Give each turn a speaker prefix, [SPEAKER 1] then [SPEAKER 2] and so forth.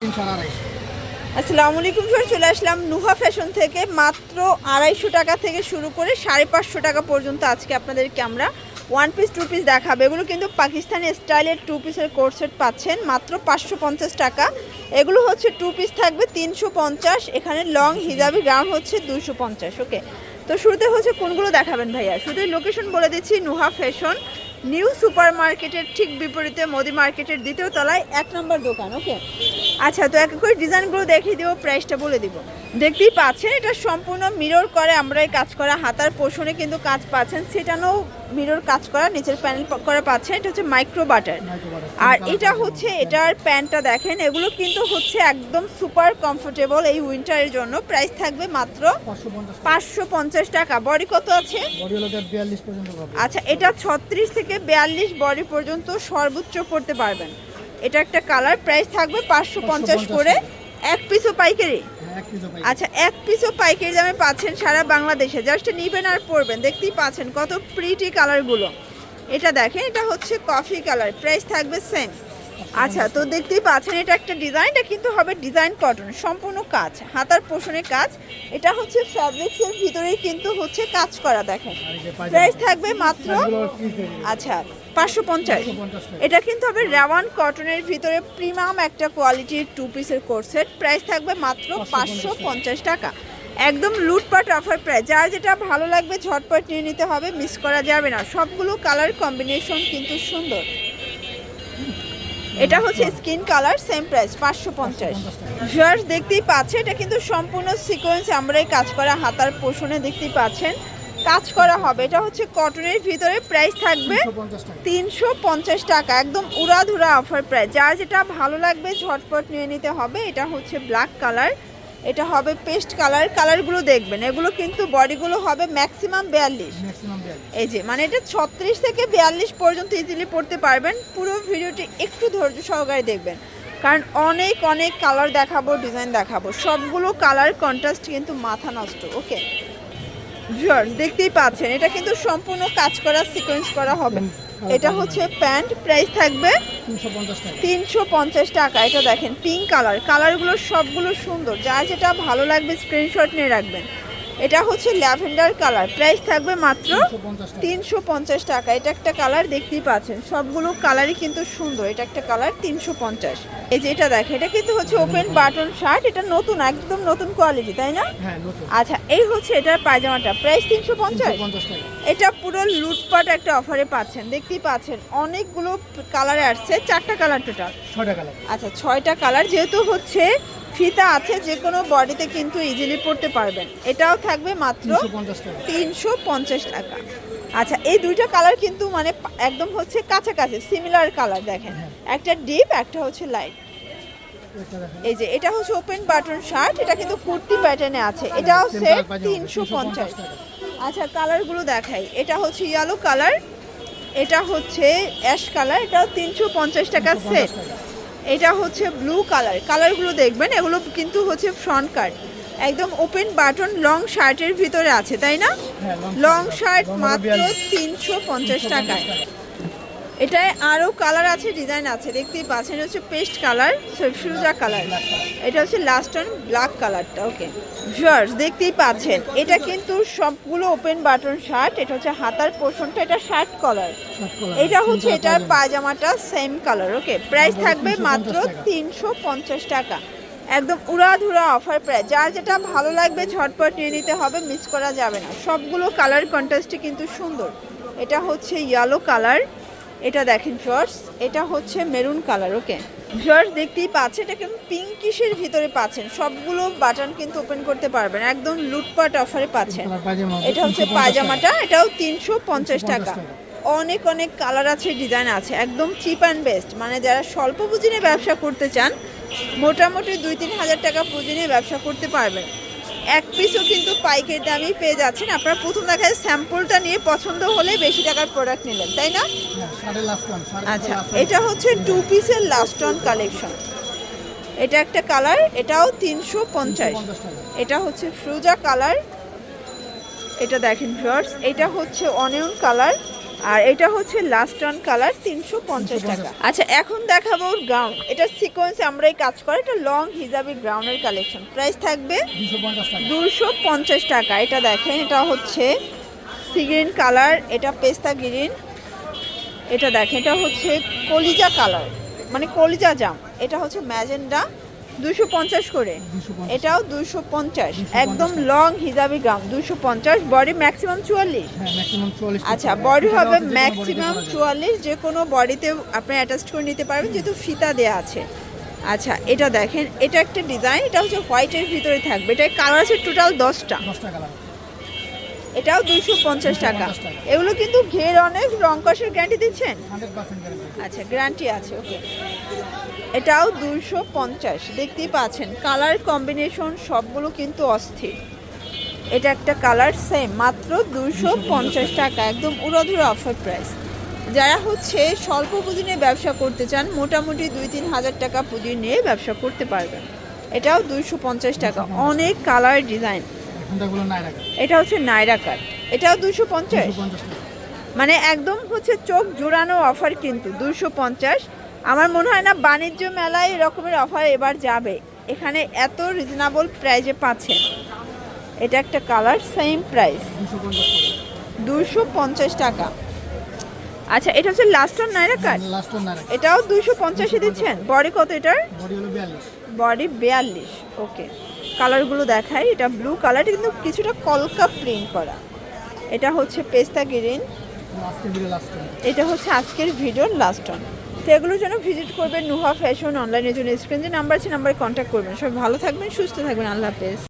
[SPEAKER 1] আসসালামু আলাইকুম স্যার, চলে আসলাম নুহা ফ্যাশন থেকে। মাত্র 250 টাকা থেকে শুরু করে 550 টাকা পর্যন্ত আজকে আপনাদেরকে আমরা ওয়ান পিস টু পিস দেখাবো। এগুলো কিন্তু পাকিস্তানি স্টাইলের টু পিসের কোট সেট পাচ্ছেন মাত্র 550 টাকা। এগুলো হচ্ছে টু পিস থাকবে 350, এখানে লং হিজাবি গাউন হচ্ছে 250। ওকে, তো শুরুতে হচ্ছে কোনগুলো দেখাবেন ভাইয়া? শুরুতে লোকেশন বলে দিচ্ছি, নুহা ফ্যাশন নিউ সুপার মার্কেটের ঠিক বিপরীতে মোদি মার্কেটের দ্বিতীয় তলায় 1 নম্বর দোকান। ওকে, আচ্ছা, তো এক এক করে ডিজাইনগুলো দেখিয়ে দেবো, প্রাইসটা বলে দিব। দেখতেই পাচ্ছেন এটা সম্পূর্ণ মিরর করে আমরা এই কাজ করা, হাতার পোষণে কিন্তু কাজ পাচ্ছেন, সেটানো মিরর কাজ করা, নিচের প্যানেল করা পাচ্ছেন। এটা হচ্ছে মাইক্রো বাটার, আর এটা হচ্ছে এটার প্যান্টটা দেখেন। এগুলো কিন্তু হচ্ছে একদম সুপার কমফোর্টেবল এই উইন্টারের জন্য। প্রাইস থাকবে মাত্র 550 টাকা। বডি কত আছে? আচ্ছা, এটা 36 থেকে 42 বডি পর্যন্ত সর্বোচ্চ পড়তে পারবেন। এটা একটা কালার। প্রাইস থাকবে 550 করে। এক পিসও পাইকারি? আচ্ছা, এক পিসও পাইকারি দামে পাচ্ছেন সারা বাংলাদেশে। জাস্ট নিবেন আর পরবেন। দেখতেই পাচ্ছেন কত প্রিটি কালারগুলো। এটা দেখেন, এটা হচ্ছে কফি কালার। প্রাইস থাকবে সেম। আচ্ছা, তো দেখতেই পাচ্ছেন এটা একটা ডিজাইন। এটা কিন্তু হবে ডিজাইন কটন, সম্পূর্ণ কাজ, হাতার পোষণে কাজ। এটা হচ্ছে ফ্যাব্রিক্সের ভিতরেই কিন্তু হচ্ছে কাজ করা। দেখেন প্রাইস থাকবে মাত্র আচ্ছা 550। এটা কিন্তু হবে রেওয়ান কটনের ভিতরে প্রিমিয়াম একটা কোয়ালিটির টু পিসের কোট সেট। প্রাইস থাকবে মাত্র 550 টাকা। একদম লুটপাট অফার প্রাইস। যার যেটা ভালো লাগবে ঝটপট নিয়ে নিতে হবে, মিস করা যাবে না। সবগুলো কালার কম্বিনেশন কিন্তু সুন্দর। এটা হচ্ছে skin colour, same price 550। Just দেখতেই পাচ্ছেন এটা কিন্তু সম্পূর্ণ সিকোয়েন্স আমরাই কাজ করা, হাতার পোষণে দেখতেই পাচ্ছেন কাজ করা হবে। এটা হচ্ছে কটনের ভিতরে। প্রাইস থাকবে 350 টাকা। একদম উড়াধুরা অফার প্রাইস। যার যেটা ভালো লাগবে ঝটপট নিয়ে নিতে হবে। এটা হচ্ছে ব্ল্যাক কালার, এটা হবে পেস্ট কালার। কালারগুলো দেখবেন, এগুলো কিন্তু বডিগুলো হবে ম্যাক্সিমাম 42। এই যে মানে এটা 36 থেকে 42 পর্যন্ত ইজিলি পড়তে পারবেন। পুরো ভিডিওটি একটু ধৈর্য সহকারে দেখবেন, কারণ অনেক অনেক কালার দেখাবো, ডিজাইন দেখাবো। সবগুলো কালার কন্ট্রাস্ট কিন্তু মাথা নষ্ট। ওকে ভিউয়ার্স, দেখতেই পাচ্ছেন এটা কিন্তু সম্পূর্ণ কাজ করা, সিকোয়েন্স করা হবে। এটা হচ্ছে প্যান্ট। প্রাইস থাকবে 350 টাকা। এটা দেখেন পিঙ্ক কালার। কালারগুলো সবগুলো সুন্দর। যার যেটা ভালো লাগবে স্ক্রিনশট নিয়ে রাখবেন। এটা হচ্ছে ল্যাভেন্ডার কালার। প্রাইস থাকবে মাত্র 350 টাকা। এটা একটা কালার, দেখতেই পাচ্ছেন সবগুলো কালারই কিন্তু সুন্দর। এটা একটা কালার 350। এই যে এটা দেখেন, এটা কিন্তু হচ্ছে ওপেন বাটন শার্ট। এটা নতুন, একদম নতুন কোয়ালিটি, তাই না? আচ্ছা, এই হচ্ছে এটার পায়জামাটা। প্রাইস 350। এটা পুরো লুটপাট একটা অফারে পাচ্ছেন। দেখতেই পাচ্ছেন অনেকগুলো কালারে আসছে, 4টা কালার টোটাল। আচ্ছা, 6টা কালার। যেহেতু হচ্ছে ফিতা আছে, যে কোনো বডিতে কিন্তু ইজিলি পড়তে পারবেন। এটাও থাকবে মাত্র 350 টাকা। আচ্ছা, এই দুইটা কালার কিন্তু মানে একদম হচ্ছে কাছাকাছি, সিমিলার কালার। দেখেন একটা ডিপ, একটা হচ্ছে লাইট। এই যে এটা হচ্ছে ওপেন বাটন শার্ট। এটা কিন্তু কুর্তি প্যাটার্নে আছে। এটাও সেট 350। আচ্ছা, কালারগুলো দেখাই। এটা হচ্ছে ইয়েলো কালার, এটা হচ্ছে অ্যাশ কালার। এটাও 350 টাকা সেট। এটা হচ্ছে ব্লু কালার। কালারগুলো দেখবেন, এগুলো কিন্তু হচ্ছে ফ্রন্ট কাট, একদম ওপেন বাটন লং শার্টের ভিতরে আছে, তাই না? লং শার্ট মাত্র 350 টাকায়। এটায় আরও কালার আছে, ডিজাইন আছে, দেখতেই পাচ্ছেন। হচ্ছে পেস্ট কালার, ফিরোজা কালার। এটা হচ্ছে লাস্ট অন ব্ল্যাক কালারটা। ওকে ভিউয়ার্স, দেখতেই পাচ্ছেন এটা কিন্তু সবগুলো ওপেন বাটন শার্ট। এটা হচ্ছে হাতার পোর্শনটা, এটা শার্ট কলার। এটা হচ্ছে এটার পায়জামাটা সেম কালার। ওকে, প্রাইস থাকবে মাত্র 350 টাকা। একদম উড়াধুরা অফার প্রাইস। যার যেটা ভালো লাগবে ঝটপট নিয়ে নিতে হবে, মিস করা যাবে না। সবগুলো কালার কন্ট্রাস্টে কিন্তু সুন্দর। এটা হচ্ছে ইয়েলো কালার। এটা দেখেন ভিউয়ার্স, এটা হচ্ছে মেরুন কালার। ওকে ভিউয়ার্স, দেখতেই পাচ্ছেন এটা কিন্তু পিঙ্কিশের ভিতরে পাচ্ছেন। সবগুলো বাটন কিন্তু ওপেন করতে পারবেন, একদম লুটপাট অফারে পাচ্ছেন। এটা হচ্ছে পায়জামাটা, এটাও 350 টাকা। অনেক অনেক কালার আছে, ডিজাইন আছে, একদম চিপ অ্যান্ড বেস্ট। মানে যারা স্বল্প পুঁজি নিয়ে ব্যবসা করতে চান, মোটামুটি 2-3 হাজার টাকা পুঁজি নিয়ে ব্যবসা করতে পারবেন। এক পিসও কিন্তু পাইকারি দামই পেয়ে যাচ্ছেন। আপনারা প্রথম দেখায় স্যাম্পলটা নিয়ে পছন্দ হলে বেশি টাকার প্রোডাক্ট নিলেন, তাই না? আচ্ছা, এটা হচ্ছে টু পিসের লাস্ট অন কালেকশন। এটা একটা কালার, এটাও 350। এটা হচ্ছে ফিরোজা কালার। এটা দেখেন ভিউয়ার্স, এটা হচ্ছে অনিয়ন কালার। আর এটা হচ্ছে লাস্ট অন কালার 350 টাকা। আচ্ছা এখন দেখাবো গাউন, এটা সিকোয়েন্স আমরাই কাজ করে, এটা লং হিজাবি গ্রাউন্ডের কালেকশন। প্রাইস থাকবে 250 টাকা। এটা দেখেন, এটা হচ্ছে সি গ্রিন কালার, এটা পেস্তা গ্রিন, এটা দেখেন এটা হচ্ছে কলিজা কালার মানে কলিজা জাম, এটা হচ্ছে ম্যাজেন্ডা 250 করে, এটাও 250, একদম long hijabi gown 250, body maximum 44। আচ্ছা বডি হবে ম্যাক্সিমাম 44, যে কোনো বডিতে আপনি অ্যাটাচ করে নিতে পারবেন যেহেতু ফিতা দেয়া আছে। আচ্ছা এটা দেখেন, এটা একটা ডিজাইন, এটা হচ্ছে হোয়াইটের ভিতরে থাকবে, এটা কালার আছে টোটাল 10টা, এটাও 250 টাকা। এগুলো কিন্তু ঘের অনেক, রং কষের গ্যারান্টি দিচ্ছেন? আচ্ছা গ্যারান্টি আছে, ওকে। এটাও 250, দেখতেই পাচ্ছেন কালার কম্বিনেশন সবগুলো কিন্তু অস্থির। এটা একটা কালার সেম, মাত্র 250 টাকা, একদম উড়াধুরা অফার প্রাইস। যারা হচ্ছে স্বল্প পুঁজি নিয়ে ব্যবসা করতে চান, মোটামুটি 2-3 হাজার টাকা পুঁজি নিয়ে ব্যবসা করতে পারবেন। এটাও 250 টাকা, অনেক কালার ডিজাইন। এটা হচ্ছে নাইরা কাট, এটাও 250, মানে একদম হচ্ছে চোখ জোড়ানো অফার কিন্তু 250। আমার মনে হয় না বাণিজ্য মেলায় এরকমের অফার এবার যাবে, এখানে এত রিজনেবল প্রাইসে পাচ্ছেন। এটা একটা কালার, সেম প্রাইস 250 টাকা। আচ্ছা এটা হচ্ছে লাস্ট অন নাইরা কাট, এটাও 250 দিচ্ছেন। বডি কত এটার? বডি 42, ওকে। কালারগুলো দেখাই, এটা ব্লু কালার কিন্তু কিছুটা কলকা প্রিন্ট করা, এটা হচ্ছে পেস্তা গ্রিন, এটা হচ্ছে আজকের ভিডিওর লাস্ট অন। তো এগুলোর জন্য ভিজিট করবেন নুহা ফ্যাশন অনলাইনের জন্য স্ক্রিনে যে নাম্বার আছে নাম্বারে কন্ট্যাক্ট করবেন। সবাই ভালো থাকবেন, সুস্থ থাকবেন, আল্লাহ হাফেজ।